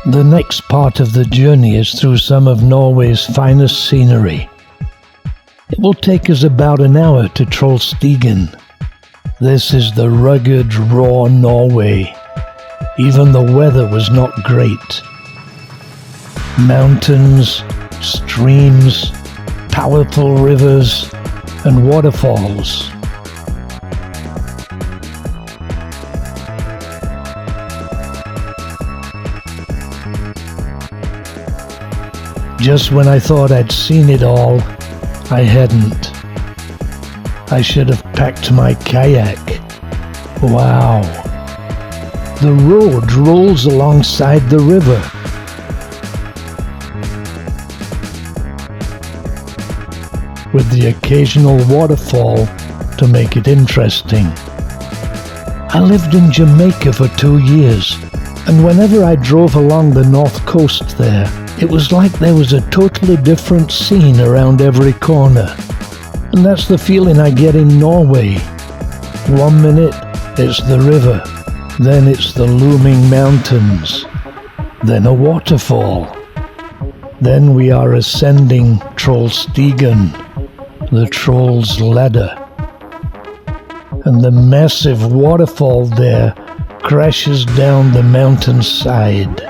The next part of the journey is through some of Norway's finest scenery. It will take us about an hour to Trollstigen. This is the rugged, raw Norway. Even the weather was not great. Mountains, streams, powerful rivers, and waterfalls. Just when I thought I'd seen it all, I hadn't. I should have packed my kayak. Wow. The road rolls alongside the river. With the occasional waterfall to make it interesting. I lived in Jamaica for 2 years, and whenever I drove along the north coast there, it was like there was a totally different scene around every corner. And that's the feeling I get in Norway. 1 minute it's the river, then it's the looming mountains, then a waterfall. Then we are ascending Trollstigen, the Troll's Ladder. And the massive waterfall there crashes down the mountainside.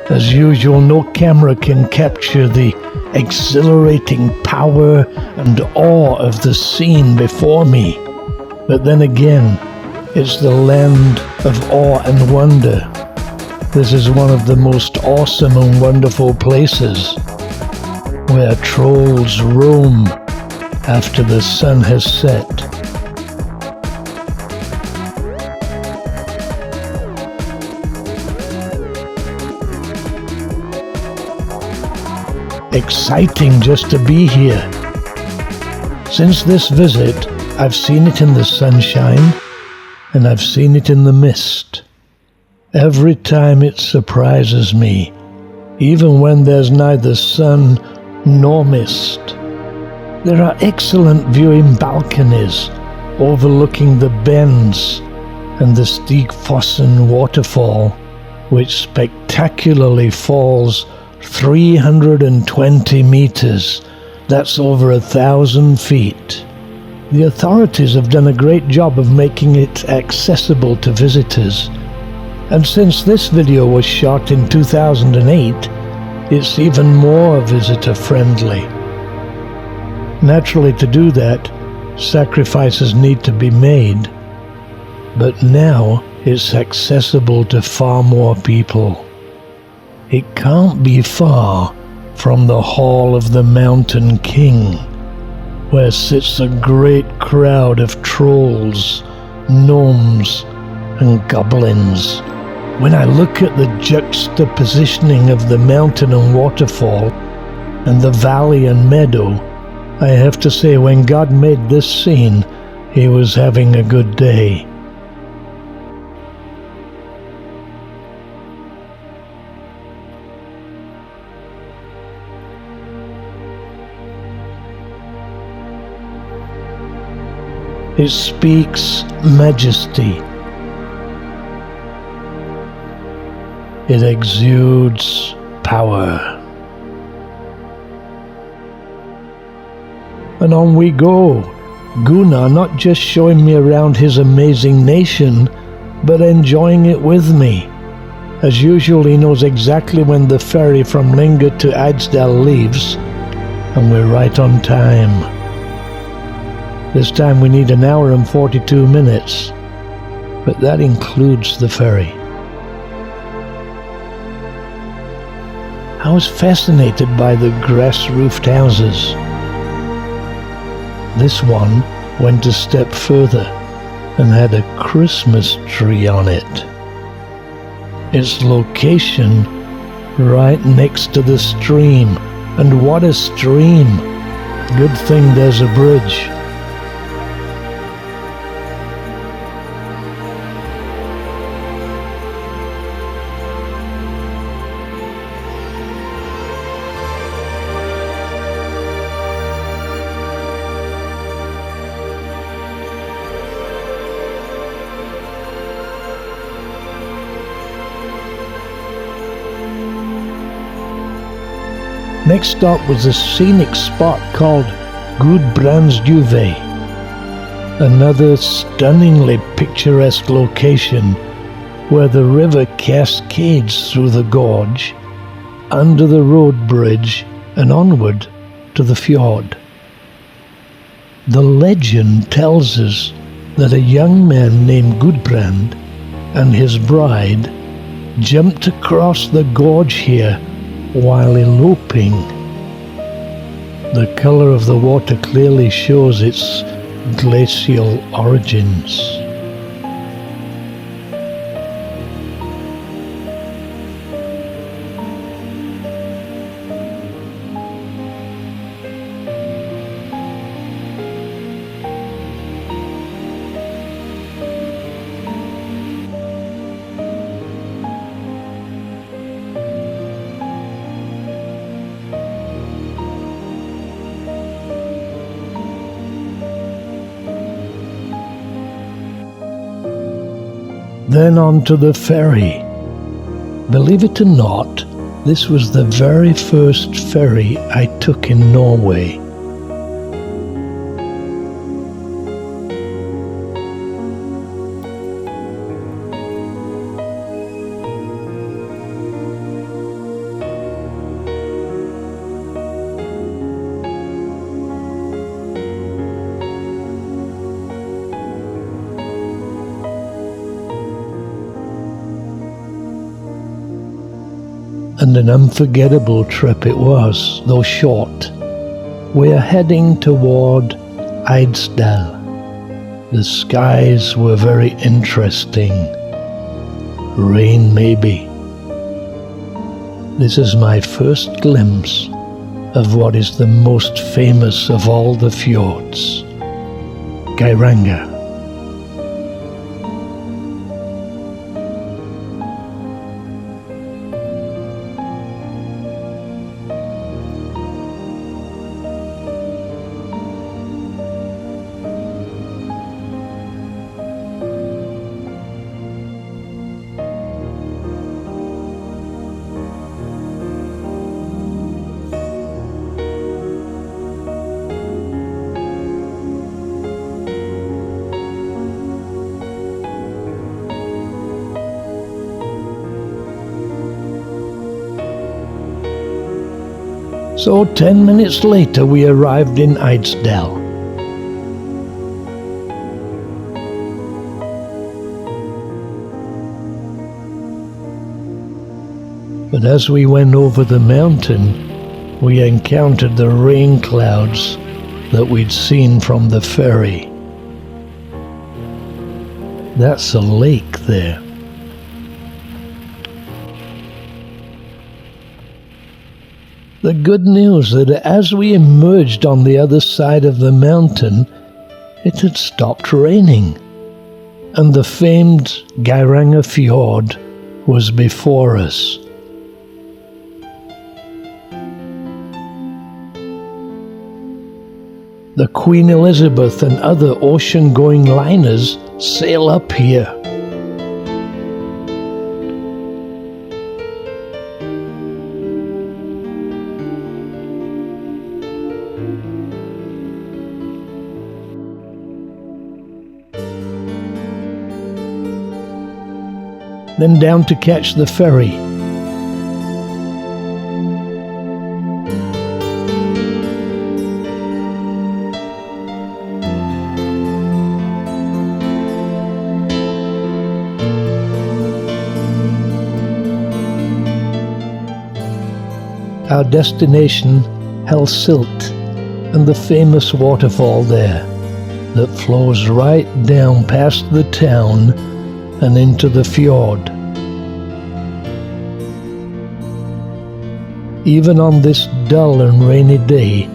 As usual, no camera can capture the exhilarating power and awe of the scene before me. But then again, it's the land of awe and wonder. This is one of the most awesome and wonderful places, where trolls roam after the sun has set. Exciting just to be here. Since this visit, I've seen it in the sunshine, and I've seen it in the mist. Every time it surprises me, even when there's neither sun nor mist. There are excellent viewing balconies overlooking the bends and the Stigfossen waterfall, which spectacularly falls 320 meters. That's over 1,000 feet. The authorities have done a great job of making it accessible to visitors. And since this video was shot in 2008, it's even more visitor-friendly. Naturally, to do that, sacrifices need to be made. But now it's accessible to far more people. It can't be far from the Hall of the Mountain King, where sits a great crowd of trolls, gnomes, and goblins. When I look at the juxtapositioning of the mountain and waterfall, and the valley and meadow, I have to say when God made this scene, He was having a good day. It speaks majesty. It exudes power. And on we go. Gunnar not just showing me around his amazing nation, but enjoying it with me. As usual, he knows exactly when the ferry from Linge to Eidsdal leaves, and we're right on time. This time we need 1 hour and 42 minutes, but that includes the ferry. I was fascinated by the grass-roofed houses. This one went a step further and had a Christmas tree on it. Its location right next to the stream, and what a stream! Good thing there's a bridge. Next stop was a scenic spot called Gudbrandsduvei, another stunningly picturesque location where the river cascades through the gorge, under the road bridge and onward to the fjord. The legend tells us that a young man named Gudbrand and his bride jumped across the gorge here while eloping. The color of the water clearly shows its glacial origins. Then on to the ferry. Believe it or not, this was the very first ferry I took in Norway. And an unforgettable trip it was, though short. We are heading toward Eidsdal. The skies were very interesting. Rain maybe. This is my first glimpse of what is the most famous of all the fjords, Geiranger. So 10 minutes later we arrived in Eidsdal. But as we went over the mountain, we encountered the rain clouds that we'd seen from the ferry. That's a lake there. The good news that as we emerged on the other side of the mountain, it had stopped raining, and the famed Geiranger fjord was before us. The Queen Elizabeth and other ocean-going liners sail up here. Then down to catch the ferry. Our destination, Hellesylt, and the famous waterfall there that flows right down past the town and into the fjord. Even on this dull and rainy day,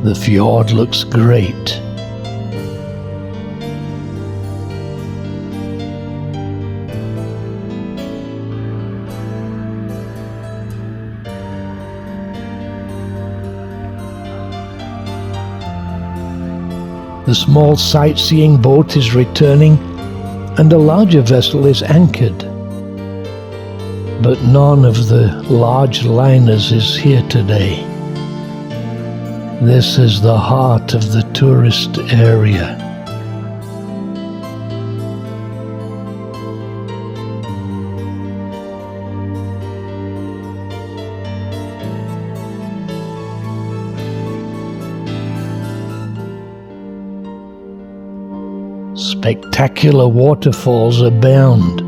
the fjord looks great. The small sightseeing boat is returning, and a larger vessel is anchored. but none of the large liners is here today. This is the heart of the tourist area. Spectacular waterfalls abound.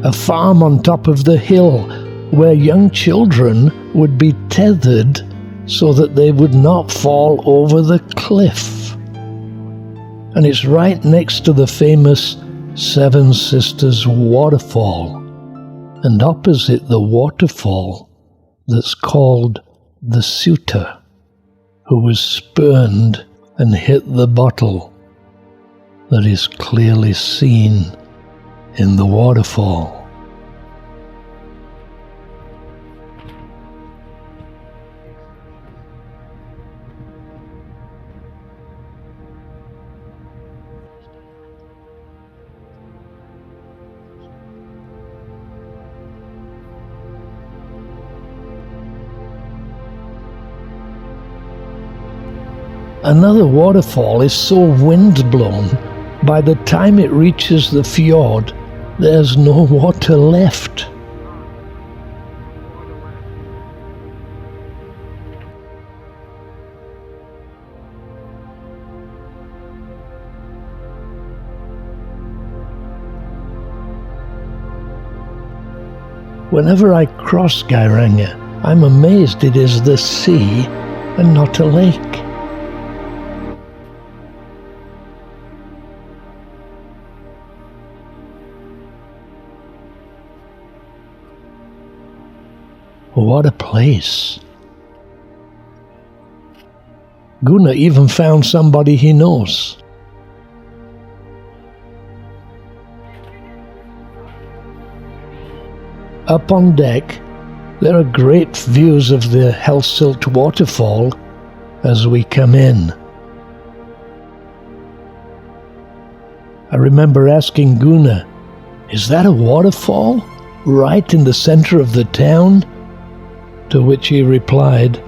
A farm on top of the hill where young children would be tethered so that they would not fall over the cliff. And it's right next to the famous Seven Sisters waterfall, and opposite the waterfall that's called the suitor, who was spurned and hit the bottle that is clearly seen in the waterfall. Another waterfall is so wind-blown, by the time it reaches the fjord, there's no water left. Whenever I cross Geiranger, I'm amazed it is the sea and not a lake. What a place. Gunnar even found somebody he knows. Up on deck, there are great views of the Hellesylt waterfall as we come in. I remember asking Gunnar, "Is that a waterfall right in the center of the town?" To which he replied,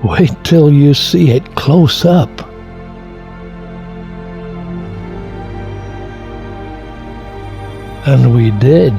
"Wait till you see it close up." And we did.